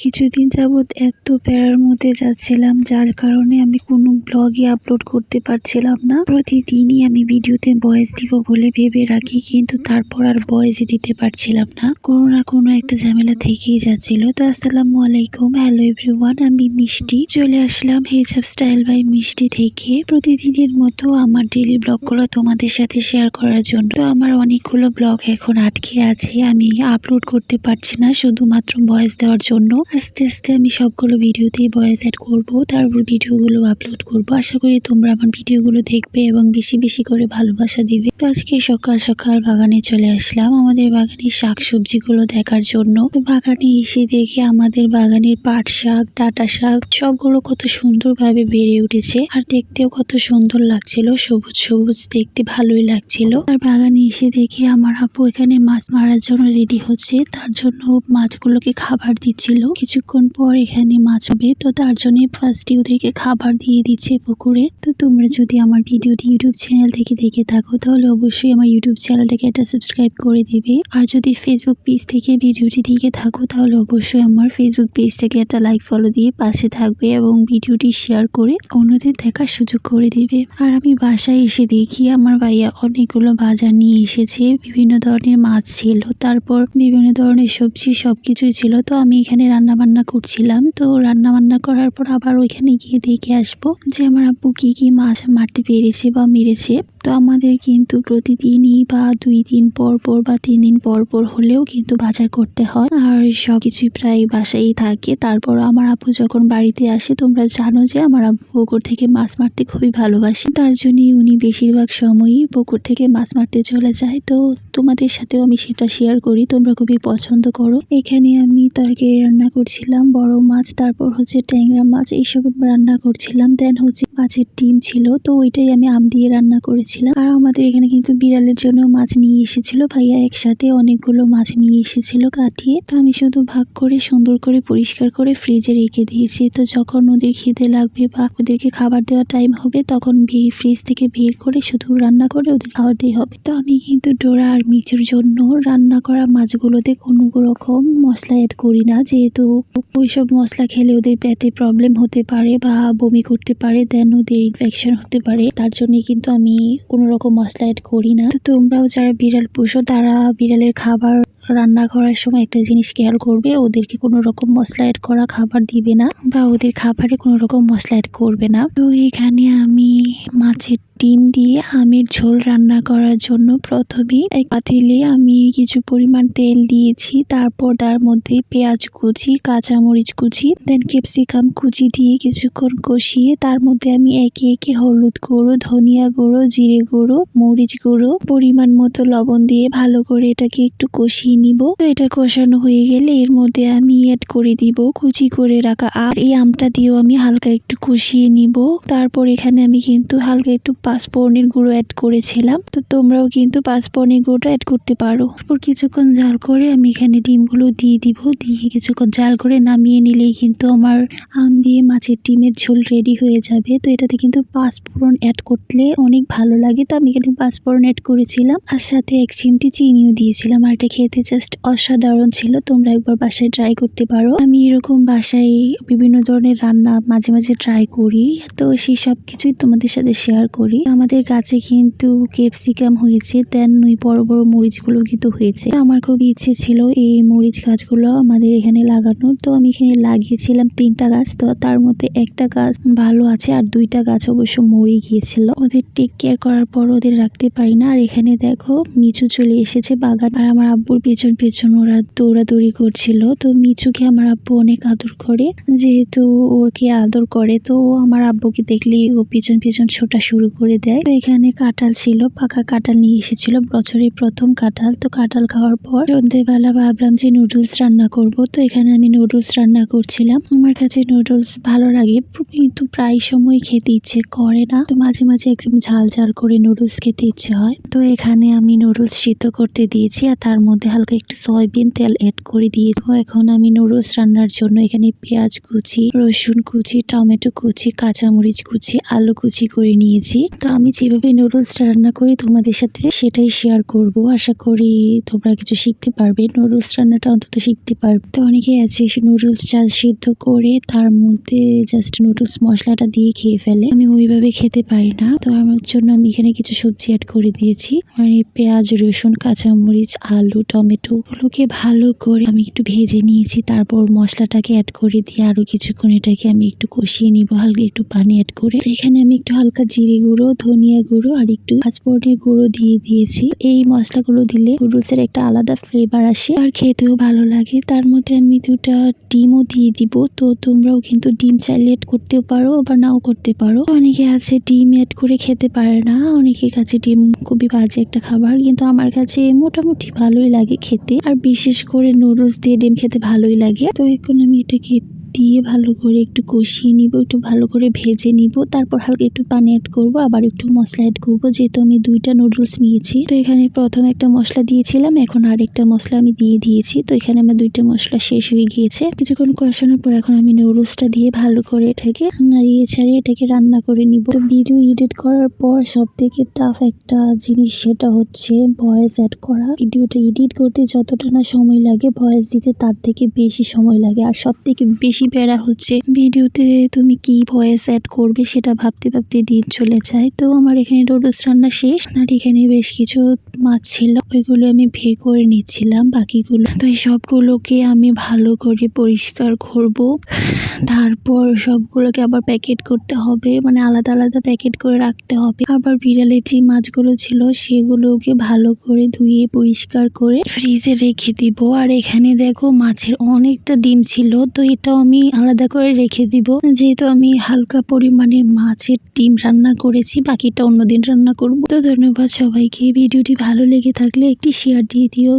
কিছুদিন যাবৎ এত প্যারার মধ্যে যাচ্ছিলাম, যার কারণে আমি কোনো ব্লগই আপলোড করতে পারছিলাম না। প্রতিদিনই আমি ভিডিওতে ভয়েস দিব বলে ভেবে রাখি, কিন্তু তারপর আর ভয়েসই দিতে পারছিলাম না। কোনো না কোনো একটা ঝামেলা থেকেই যাচ্ছিল। তো আসসালামু আলাইকুম, হ্যালো এভরিওয়ান, আমি মিষ্টি চলে আসলাম হিজাব স্টাইল বাই মিষ্টি থেকে প্রতিদিনের মতো আমার ডেইলি ব্লগগুলো তোমাদের সাথে শেয়ার করার জন্য। তো আমার অনেকগুলো ব্লগ এখন আটকে আছে, আমি আপলোড করতে পারছি না শুধুমাত্র ভয়েস দেওয়ার জন্য। আস্তে আস্তে আমি সবগুলো ভিডিওতে ভয়েস অ্যাড করব, তারপর ভিডিওগুলো আপলোড করব। আশা করি তোমরা আমার ভিডিওগুলো দেখবে এবং বেশি বেশি করে ভালোবাসা দিবে। তো আজকে সকাল সকাল বাগানে চলে আসলাম আমাদের বাগানের শাকসবজিগুলো দেখার জন্য। তো বাগানে এসে দেখে আমাদের বাগানের পাট শাক, ডাঁটা শাক সবগুলো কত সুন্দরভাবে বেড়ে উঠেছে, আর দেখতেও কত সুন্দর লাগছিল, সবুজ সবুজ দেখতে ভালোই লাগছিল। আর বাগানে এসে দেখে আমার আপু এখানে মাছ মারার জন্য রেডি হচ্ছে, তার জন্য মাছগুলোকে খাবার দিচ্ছিল। কিছুক্ষণ পর এখানে মাছ হবে, তো তার জন্য ফার্স্টে ওদেরকে খাবার দিয়ে দিচ্ছে পুকুরে। তো তোমরা যদি আমার ভিডিওটি ইউটিউব চ্যানেল থেকে দেখে থাকো তাহলে অবশ্যই আমার ইউটিউব চ্যানেলটাকে একটা সাবস্ক্রাইব করে দিবে, আর যদি ফেসবুক পেজ থেকে ভিডিওটি দেখে থাকো তাহলে অবশ্যই আমার ফেসবুক পেজটাকে একটা লাইক ফলো দিয়ে পাশে থাকবে এবং ভিডিওটি শেয়ার করে অন্যদের দেখার সুযোগ করে দিবে। আর আমি বাসায় এসে দেখি আমার ভাইয়া অনেকগুলো বাজার নিয়ে এসেছে, বিভিন্ন ধরনের মাছ ছিল, তারপর বিভিন্ন ধরনের সবজি সবকিছুই ছিল। তো আমি এখানে রান্না বান্না করছিলাম, তো রান্না বান্না করার পর আবার ওইখানে গিয়ে দেখে আসবো যে আমার আব্বু কি কি মাছ মারতে পেরেছে বা মেরেছে। তো আমাদের কিন্তু প্রতিদিনই বা 2 দিন পর পর বা 3 দিন পর পর হলেও কিন্তু বাজার করতে হয়, আর সবকিছুই প্রায় বাসায় থাকে। তারপর আমার আব্বু যখন বাড়িতে আসে, তোমরা জানো যে আমার আব্বু পুকুর থেকে মাছ মারতে খুবই ভালোবাসে, তার জন্যই উনি বেশিরভাগ সময়ই পুকুর থেকে মাছ মারতে চলে যায়। তো তোমাদের সাথেও আমি সেটা শেয়ার করি, তোমরা খুবই পছন্দ করো। এখানে আমি তরকারি রান্না করছিলাম, বড় মাছ, তারপর হচ্ছে ট্যাংরা মাছ, এইসব রান্না করছিলাম। দেন হচ্ছে মাছের ডিম ছিল, তো ওইটাই আমি আম দিয়ে রান্না করেছিলাম। আর আমাদের এখানে কিন্তু বিড়ালের জন্য মাছ নিয়ে এসেছিল ভাইয়া, একসাথে অনেকগুলো মাছ নিয়ে এসেছিল কাটিয়ে। তো আমি শুধু ভাগ করে সুন্দর করে পরিষ্কার করে ফ্রিজে রেখে দিয়েছি। তো যখন ওদের খিদে লাগবে বা ওদেরকে খাবার দেওয়ার টাইম হবে, তখন ফ্রিজ থেকে বের করে শুধু রান্না করে ওদের খাবার দিয়ে হবে। তো আমি কিন্তু ডোরা আর মিচুর জন্য রান্না করা মাছগুলোতে কোনো রকম মশলা অ্যাড করি না, যেহেতু ওইসব মশলা খেলে ওদের পেটে প্রবলেম হতে পারে বা বমি করতে পারে, দেন ওদের ইনফেকশন হতে পারে। তার জন্য কিন্তু আমি কোনো রকম মশলা অ্যাড করি না। তো তোমরাও যারা বিড়াল পোষো তারা বিড়ালের খাবার রান্না করার সময় একটা জিনিস খেয়াল করবে, ওদেরকে কোনো রকম মশলা অ্যাড করা খাবার দিবে না বা ওদের খাবারে কোনো রকম মশলা অ্যাড করবে না। তো এখানে আমি মাছের ডিম দিয়ে আমের ঝোল রান্না করার জন্য প্রথমে এক পাতিলে আমি কিছু পরিমাণ তেল দিয়েছি, তারপর তার মধ্যে পেঁয়াজ কুচি, কাঁচামরিচ কুচি, দেন ক্যাপসিকাম কুচি দিয়ে কিছুক্ষণ কষিয়ে তার মধ্যে আমি একে একে হলুদ গুঁড়ো, ধনিয়া গুঁড়ো, জিরে গুঁড়ো, মরিচ গুঁড়ো, পরিমাণ মতো লবণ দিয়ে ভালো করে এটাকে একটু কষিয়ে নিব। তো এটা কষানো হয়ে গেলে এর মধ্যে আমি অ্যাড করে দিব কুচি করে রাখা আর এই আমটা দিয়েও আমি হালকা একটু কষিয়ে নিব। তারপর এখানে আমি কিন্তু হালকা একটু পাঁচফোড়নের গুঁড়ো অ্যাড করেছিলাম, তো তোমরাও কিন্তু পাঁচফোড়নের গুঁড়োটা অ্যাড করতে পারো। তারপর কিছুক্ষণ জাল করে আমি এখানে ডিমগুলো দিয়ে দিব, দিয়ে কিছুক্ষণ জাল করে নামিয়ে নিলেই কিন্তু আমার আম দিয়ে মাছের ডিমের ঝোল রেডি হয়ে যাবে। তো এটাতে কিন্তু পাঁচফোড়ন অ্যাড করলে অনেক ভালো লাগে, তো আমি এখানে পাঁচফোড়ন অ্যাড করেছিলাম, আর সাথে 1 চিমটি চিনিও দিয়েছিলাম। আর এটা খেতে জাস্ট অসাধারণ ছিল, তোমরা একবার বাসায় ট্রাই করতে পারো। আমি এরকম বাসায় বিভিন্ন ধরনের রান্না মাঝে মাঝে ট্রাই করি, তো সেই সব কিছুই তোমাদের সাথে শেয়ার করি। আমাদের গাছে কিন্তু ক্যাপসিকাম হয়েছে, দেন ওই বড় বড় মরিচগুলো কিন্তু হয়েছে। আমার খুব ইচ্ছে ছিল এই মরিচ গাছগুলো আমাদের এখানে লাগানোর, তো আমি এখানে লাগিয়েছিলাম 3টা গাছ। তো তার মধ্যে একটা গাছ ভালো আছে আর 2টা গাছ অবশ্য মরে গিয়েছিল, ওদের টেক কেয়ার করার পর ওদের রাখতে পারি না। আর এখানে দেখো মিচু চলে এসেছে বাগান, আর আমার আব্বুর পেছন পেছন ওরা দৌড়াদৌড়ি করছিল। তো মিচুকে আমার আব্বু অনেক আদর করে, যেহেতু ওকে আদর করে তো আমার আব্বুকে দেখলেই ও পিছন পিছন ছোটা শুরু করে দেয়। তো এখানে কাঁঠাল ছিল, পাকা কাঁঠাল নিয়ে এসেছিল, বছরের প্রথম কাঁঠাল। তো কাঁঠাল খাওয়ার পর সন্ধ্যেবেলা ভাবলাম যে নুডলস রান্না করব, তো এখানে আমি নুডলস রান্না করছিলাম। আমার কাছে নুডলস ভালো লাগে কিন্তু প্রায় সময় খেতে ইচ্ছে করে না, তো মাঝে মাঝে একদম ঝাল ঝাল করে নুডলস খেতে ইচ্ছে হয়। তো এখানে আমি নুডলস সিদ্ধ করতে দিয়েছি আর তার মধ্যে হালকা একটু সয়াবিন তেল অ্যাড করে দিয়ে দেবো। এখন আমি নুডলস রান্নার জন্য এখানে পেঁয়াজ কুচি, রসুন কুচি, টমেটো কুচি, কাঁচামরিচ কুচি, আলু কুচি করে নিয়েছি। তো আমি যেভাবে নুডলসটা রান্না করি তোমাদের সাথে সেটাই শেয়ার করব। আশা করি তোমরা কিছু শিখতে পারবে, নুডলস রান্নাটা অন্তত শিখতে পারবে। তো অনেকেই আছে নুডলস সিদ্ধ করে তার মধ্যে জাস্ট নুডলস মশলাটা দিয়ে খেয়ে ফেলে। আমি ওইভাবে খেতে পারি না, তো আমার জন্য আমি এখানে কিছু সবজি অ্যাড করে দিয়েছি। মানে পেঁয়াজ, রসুন, কাঁচামরিচ, আলু, টমেটো গুলোকে ভালো করে আমি একটু ভেজে নিয়েছি। তারপর মশলাটাকে অ্যাড করে দিয়ে আরো কিছুক্ষণ এটাকে আমি একটু কষিয়ে নিব, হালকা একটু পানি অ্যাড করে। এখানে আমি একটু হালকা জিরে গুঁড়ো, ধনিয়া গুঁড়ো আর একটু পাঁচফোড়নের গুঁড়ো দিয়ে দিয়েছি। এই মশলাগুলো দিলে নুডলসের একটা আলাদা ফ্লেভার আসে আর খেতেও ভালো লাগে। তার মধ্যে আমি 2টা ডিমও দিয়ে দিব। তো তোমরাও কিন্তু ডিম চাইলে অ্যাড করতেও পারো বা নাও করতে পারো। অনেকে আছে ডিম অ্যাড করে খেতে পারে না, অনেকের কাছে ডিম খুবই বাজে একটা খাবার, কিন্তু আমার কাছে মোটামুটি ভালোই লাগে খেতে। আর বিশেষ করে নুডলস দিয়ে ডিম খেতে ভালোই লাগে। তো এখন আমি এটাকে দিয়ে ভালো করে একটু কষিয়ে নিব, একটু ভালো করে ভেজে নিব। তারপর হালকা একটু পানি অ্যাড করব, আবার একটু মশলা অ্যাড করব। যেহেতু আমি 2টা নুডলস নিয়েছি, তো এখানে প্রথম একটা মশলা দিয়েছিলাম, এখন আরেকটা মশলা আমি দিয়ে দিয়েছি। তো এখানে আমার 2টা মশলা শেষ হয়ে গিয়েছে। কিছুক্ষণ কষানোর পর এখন আমি নুডলসটা দিয়ে ভালো করে এটাকে নাড়িয়ে ছাড়িয়ে এটাকে রান্না করে নিব। তো ভিডিও এডিট করার পর সব থেকে টাফ একটা জিনিস, সেটা হচ্ছে ভয়েস অ্যাড করা। ভিডিওটা এডিট করতে যতটা না সময় লাগে, ভয়েস দিতে তার থেকে বেশি সময় লাগে। আর সব থেকে বেশি প্যারা হচ্ছে ভিডিওতে তুমি কি ভয়েস অ্যাড করবে সেটা ভাবতে ভাবতে দিন চলে যায়। তো আমার এখানে নুডলস রান্না শেষ। আর এখানে বেশ কিছু মাছ ছিল, ওইগুলো আমি বের করে নিচ্ছিলাম বাকিগুলো। তো এই সবগুলোকে আমি ভালো করে পরিষ্কার করব। তারপর সবগুলোকে আবার প্যাকেট করতে হবে, মানে আলাদা আলাদা প্যাকেট করে রাখতে হবে। আবার বিড়ালের যে মাছগুলো ছিল সেগুলোকে ভালো করে ধুয়ে পরিষ্কার করে ফ্রিজে রেখে দিব। আর এখানে দেখো মাছের অনেকটা ডিম ছিল, তো এটাও আমি আলাদা করে রেখে দিব। যেহেতু আমি হালকা পরিমাণে মাছের ডিম রান্না করেছি, বাকিটা অন্যদিন রান্না করব। তো ধন্যবাদ সবাইকে। ভিডিওটি ভালো লেগে থাকলে একটি শেয়ার দিয়ে দিও।